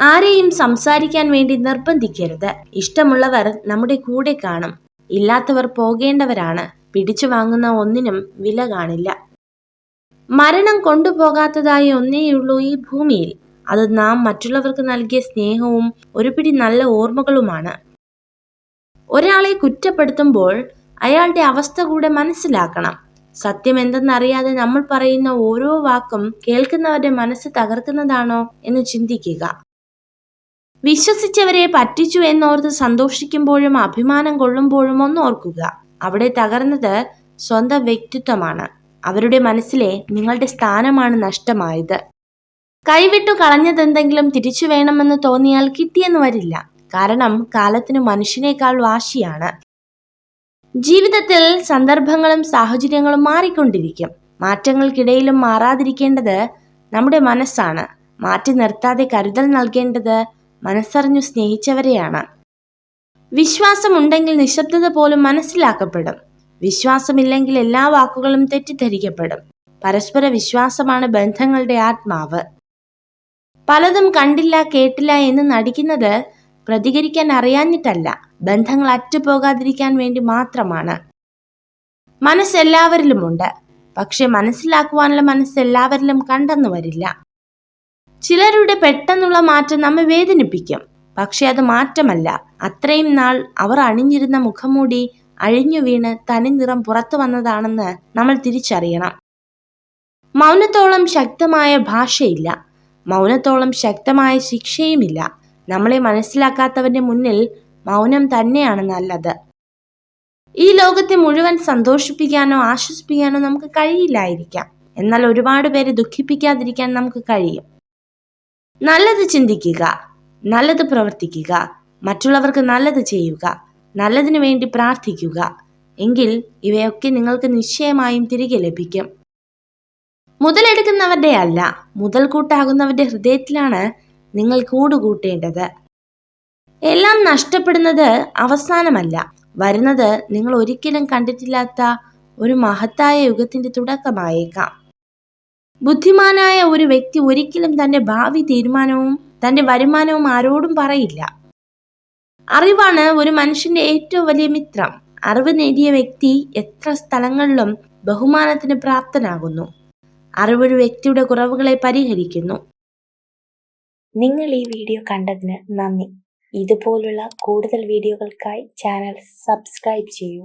ആരെയും സംസാരിക്കാൻ വേണ്ടി നിർബന്ധിക്കരുത്. ഇഷ്ടമുള്ളവർ നമ്മുടെ കൂടെ കാണും, ഇല്ലാത്തവർ പോകേണ്ടവരാണ്. പിടിച്ചു വാങ്ങുന്ന ഒന്നിനും വില കാണില്ല. മരണം കൊണ്ടുപോകാത്തതായി ഒന്നേയുള്ളൂ ഈ ഭൂമിയിൽ. അത് നാം മറ്റുള്ളവർക്ക് നൽകിയ സ്നേഹവും ഒരു പിടി നല്ല ഓർമ്മകളുമാണ്. ഒരാളെ കുറ്റപ്പെടുത്തുമ്പോൾ അയാളുടെ അവസ്ഥ കൂടെ മനസ്സിലാക്കണം. സത്യം എന്തെന്നറിയാതെ നമ്മൾ പറയുന്ന ഓരോ വാക്കും കേൾക്കുന്നവരുടെ മനസ്സ് തകർക്കുന്നതാണോ എന്ന് ചിന്തിക്കുക. വിശ്വസിച്ചവരെ പറ്റിച്ചു എന്നോർത്ത് സന്തോഷിക്കുമ്പോഴും അഭിമാനം കൊള്ളുമ്പോഴും ഒന്നോർക്കുക, അവിടെ തകർന്നത് സ്വന്തം വ്യക്തിത്വമാണ്. അവരുടെ മനസ്സിലെ നിങ്ങളുടെ സ്ഥാനമാണ് നഷ്ടമായത്. കൈവിട്ടു കളഞ്ഞതെന്തെങ്കിലും തിരിച്ചു വേണമെന്ന് തോന്നിയാൽ കിട്ടിയെന്ന് വരില്ല. കാരണം കാലത്തിന് മനുഷ്യനേക്കാൾ വാശിയാണ്. ജീവിതത്തിൽ സന്ദർഭങ്ങളും സാഹചര്യങ്ങളും മാറിക്കൊണ്ടിരിക്കും. മാറ്റങ്ങൾക്കിടയിലും മാറാതിരിക്കേണ്ടത് നമ്മുടെ മനസ്സാണ്. മാറ്റി നിർത്താതെ കരുതൽ നൽകേണ്ടത് മനസ്സറിഞ്ഞു സ്നേഹിച്ചവരെയാണ്. വിശ്വാസമുണ്ടെങ്കിൽ നിശബ്ദത പോലും മനസ്സിലാക്കപ്പെടും. വിശ്വാസമില്ലെങ്കിൽ എല്ലാ വാക്കുകളും തെറ്റിദ്ധരിക്കപ്പെടും. പരസ്പര വിശ്വാസമാണ് ബന്ധങ്ങളുടെ ആത്മാവ്. പലതും കണ്ടില്ല കേട്ടില്ല എന്ന് നടിക്കുന്നത് പ്രതികരിക്കാൻ അറിയാഞ്ഞിട്ടല്ല, ബന്ധങ്ങൾ അറ്റുപോകാതിരിക്കാൻ വേണ്ടി മാത്രമാണ്. മനസ്സെല്ലാവരിലുമുണ്ട്, പക്ഷെ മനസ്സിലാക്കുവാനുള്ള മനസ്സെല്ലാവരിലും കണ്ടെന്നു വരില്ല. ചിലരുടെ പെട്ടെന്നുള്ള മാറ്റം നമ്മെ വേദനിപ്പിക്കും. പക്ഷെ അത് മാറ്റമല്ല. അത്രയും നാൾ അവർ അണിഞ്ഞിരുന്ന മുഖംമൂടി അഴിഞ്ഞു വീണ് തനി നിറം പുറത്തു വന്നതാണെന്ന് നമ്മൾ തിരിച്ചറിയണം. മൗനത്തോളം ശക്തമായ ഭാഷയില്ല, മൗനത്തോളം ശക്തമായ ശിക്ഷയുമില്ല. നമ്മളെ മനസ്സിലാക്കാത്തവന്റെ മുന്നിൽ മൗനം തന്നെയാണ് നല്ലത്. ഈ ലോകത്തെ മുഴുവൻ സന്തോഷിപ്പിക്കാനോ ആശ്വസിപ്പിക്കാനോ നമുക്ക് കഴിയില്ലായിരിക്കാം. എന്നാൽ ഒരുപാട് പേരെ ദുഃഖിപ്പിക്കാതിരിക്കാൻ നമുക്ക് കഴിയും. നല്ലത് ചിന്തിക്കുക, നല്ലത് പ്രവർത്തിക്കുക, മറ്റുള്ളവർക്ക് നല്ലത് ചെയ്യുക, നല്ലതിനു വേണ്ടി പ്രാർത്ഥിക്കുക. എങ്കിൽ ഇവയൊക്കെ നിങ്ങൾക്ക് നിശ്ചയമായും തിരികെ ലഭിക്കും. മുതലെടുക്കുന്നവരുടെ അല്ല, മുതൽക്കൂട്ടാകുന്നവരുടെ ഹൃദയത്തിലാണ് നിങ്ങൾ കൂടുകൂട്ടേണ്ടത്. എല്ലാം നഷ്ടപ്പെടുന്നത് അവസാനമല്ല, വരുന്നത് നിങ്ങൾ ഒരിക്കലും കണ്ടിട്ടില്ലാത്ത ഒരു മഹത്തായ യുഗത്തിന്റെ തുടക്കമായേക്കാം. ബുദ്ധിമാനായ ഒരു വ്യക്തി ഒരിക്കലും തന്റെ ഭാവി തീരുമാനവും തന്റെ വരുമാനവും ആരോടും പറയില്ല. അറിവാണ് ഒരു മനുഷ്യന്റെ ഏറ്റവും വലിയ മിത്രം. അറിവ് നേടിയ വ്യക്തി എത്ര സ്ഥലങ്ങളിലും ബഹുമാനത്തിന് പ്രാപ്തനാകുന്നു. അറിവൊരു വ്യക്തിയുടെ കുറവുകളെ പരിഹരിക്കുന്നു. നിങ്ങൾ ഈ വീഡിയോ കണ്ടതിന് നന്ദി. ഇതുപോലുള്ള കൂടുതൽ വീഡിയോകൾക്കായി ചാനൽ സബ്സ്ക്രൈബ് ചെയ്യൂ.